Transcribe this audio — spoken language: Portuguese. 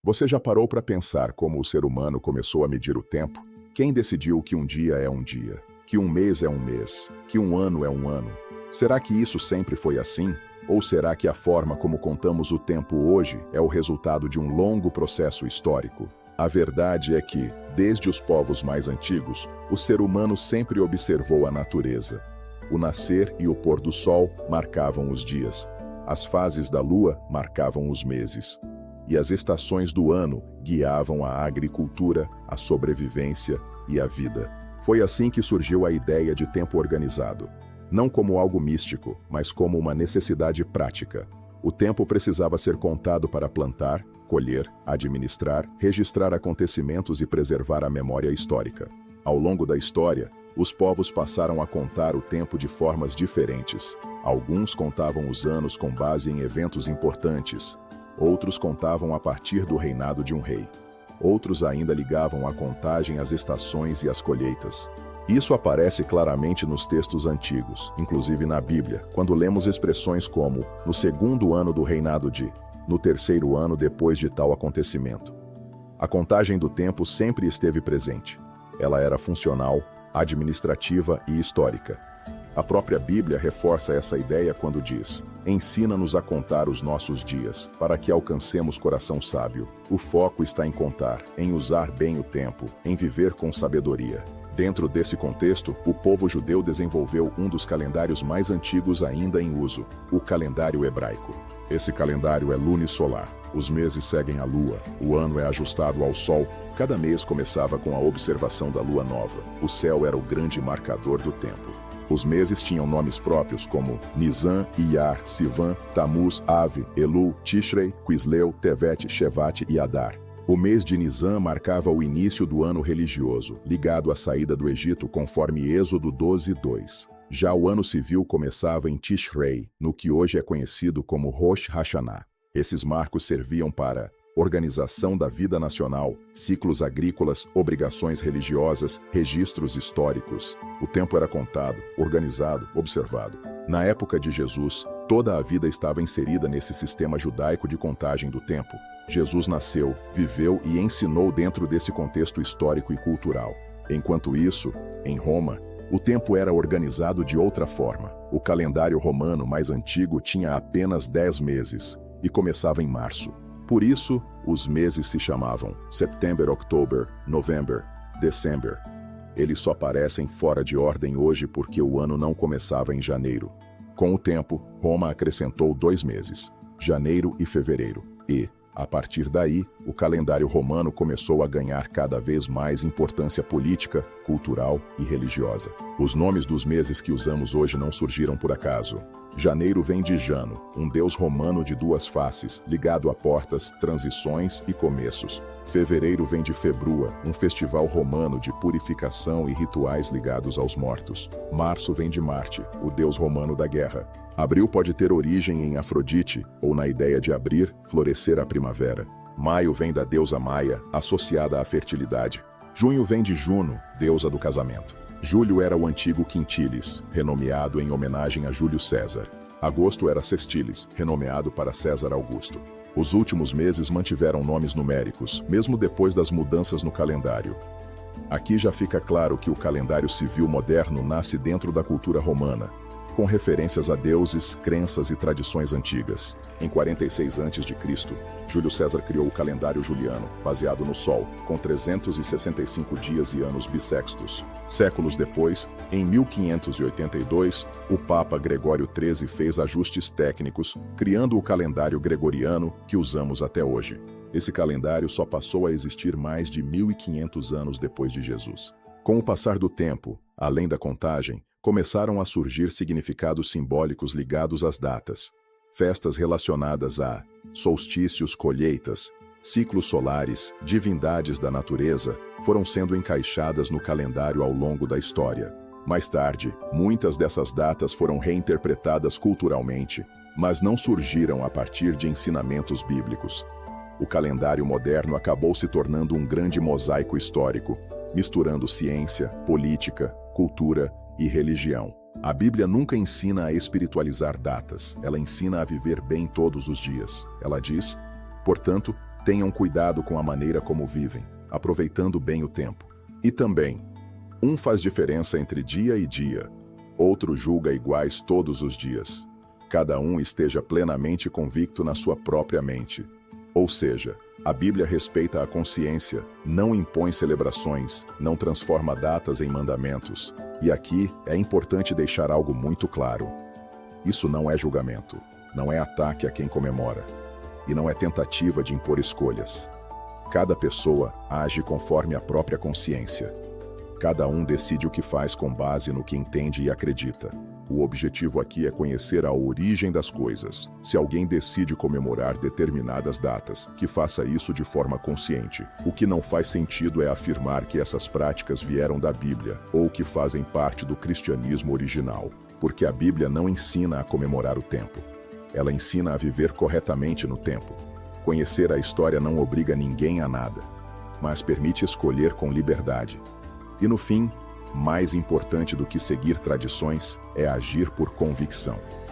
Você já parou para pensar como o ser humano começou a medir o tempo? Quem decidiu que um dia é um dia, que um mês é um mês, que um ano é um ano? Será que isso sempre foi assim? Ou será que a forma como contamos o tempo hoje é o resultado de um longo processo histórico? A verdade é que, desde os povos mais antigos, o ser humano sempre observou a natureza. O nascer e o pôr do sol marcavam os dias. As fases da lua marcavam os meses. E as estações do ano guiavam a agricultura, a sobrevivência e a vida. Foi assim que surgiu a ideia de tempo organizado. Não como algo místico, mas como uma necessidade prática. O tempo precisava ser contado para plantar, colher, administrar, registrar acontecimentos e preservar a memória histórica. Ao longo da história, os povos passaram a contar o tempo de formas diferentes. Alguns contavam os anos com base em eventos importantes. Outros contavam a partir do reinado de um rei. Outros ainda ligavam a contagem às estações e às colheitas. Isso aparece claramente nos textos antigos, inclusive na Bíblia, quando lemos expressões como no segundo ano do reinado de, no terceiro ano depois de tal acontecimento. A contagem do tempo sempre esteve presente. Ela era funcional, administrativa e histórica. A própria Bíblia reforça essa ideia quando diz: ensina-nos a contar os nossos dias, para que alcancemos coração sábio. O foco está em contar, em usar bem o tempo, em viver com sabedoria. Dentro desse contexto, o povo judeu desenvolveu um dos calendários mais antigos ainda em uso, o calendário hebraico. Esse calendário é lunisolar. Os meses seguem a lua, o ano é ajustado ao sol. Cada mês começava com a observação da lua nova. O céu era o grande marcador do tempo. Os meses tinham nomes próprios como Nisan, Iyar, Sivan, Tamuz, Ave, Elul, Tishrei, Quisleu, Tevet, Shevat e Adar. O mês de Nisan marcava o início do ano religioso, ligado à saída do Egito conforme Êxodo 12:2. Já o ano civil começava em Tishrei, no que hoje é conhecido como Rosh Hashanah. Esses marcos serviam para organização da vida nacional, ciclos agrícolas, obrigações religiosas, registros históricos. O tempo era contado, organizado, observado. Na época de Jesus, toda a vida estava inserida nesse sistema judaico de contagem do tempo. Jesus nasceu, viveu e ensinou dentro desse contexto histórico e cultural. Enquanto isso, em Roma, o tempo era organizado de outra forma. O calendário romano mais antigo tinha apenas 10 meses e começava em março. Por isso, os meses se chamavam September, October, November, December. Eles só parecem fora de ordem hoje porque o ano não começava em janeiro. Com o tempo, Roma acrescentou 2 meses, janeiro e fevereiro. E, a partir daí, o calendário romano começou a ganhar cada vez mais importância política, cultural e religiosa. Os nomes dos meses que usamos hoje não surgiram por acaso. Janeiro vem de Jano, um deus romano de 2 faces, ligado a portas, transições e começos. Fevereiro vem de Februa, um festival romano de purificação e rituais ligados aos mortos. Março vem de Marte, o deus romano da guerra. Abril pode ter origem em Afrodite, ou na ideia de abrir, florescer a primavera. Maio vem da deusa Maia, associada à fertilidade. Junho vem de Juno, deusa do casamento. Julho era o antigo Quintilis, renomeado em homenagem a Júlio César. Agosto era Sextilis, renomeado para César Augusto. Os últimos meses mantiveram nomes numéricos, mesmo depois das mudanças no calendário. Aqui já fica claro que o calendário civil moderno nasce dentro da cultura romana, com referências a deuses, crenças e tradições antigas. Em 46 a.C., Júlio César criou o calendário juliano, baseado no Sol, com 365 dias e anos bissextos. Séculos depois, em 1582, o Papa Gregório XIII fez ajustes técnicos, criando o calendário gregoriano que usamos até hoje. Esse calendário só passou a existir mais de 1500 anos depois de Jesus. Com o passar do tempo, além da contagem, começaram a surgir significados simbólicos ligados às datas. Festas relacionadas a solstícios, colheitas, ciclos solares, divindades da natureza, foram sendo encaixadas no calendário ao longo da história. Mais tarde, muitas dessas datas foram reinterpretadas culturalmente, mas não surgiram a partir de ensinamentos bíblicos. O calendário moderno acabou se tornando um grande mosaico histórico, misturando ciência, política, cultura e religião. A Bíblia nunca ensina a espiritualizar datas, ela ensina a viver bem todos os dias. Ela diz: portanto, Tenham cuidado com a maneira como vivem, aproveitando bem o tempo. E também, um faz diferença entre dia e dia, outro julga iguais todos os dias. Cada um esteja plenamente convicto na sua própria mente. Ou seja, a Bíblia respeita a consciência, não impõe celebrações, não transforma datas em mandamentos. E aqui é importante deixar algo muito claro. Isso não é julgamento, não é ataque a quem comemora, e não é tentativa de impor escolhas. Cada pessoa age conforme a própria consciência. Cada um decide o que faz com base no que entende e acredita. O objetivo aqui é conhecer a origem das coisas. Se alguém decide comemorar determinadas datas, que faça isso de forma consciente. O que não faz sentido é afirmar que essas práticas vieram da Bíblia ou que fazem parte do cristianismo original, porque a Bíblia não ensina a comemorar o tempo. Ela ensina a viver corretamente no tempo. Conhecer a história não obriga ninguém a nada, mas permite escolher com liberdade. E no fim, mais importante do que seguir tradições é agir por convicção.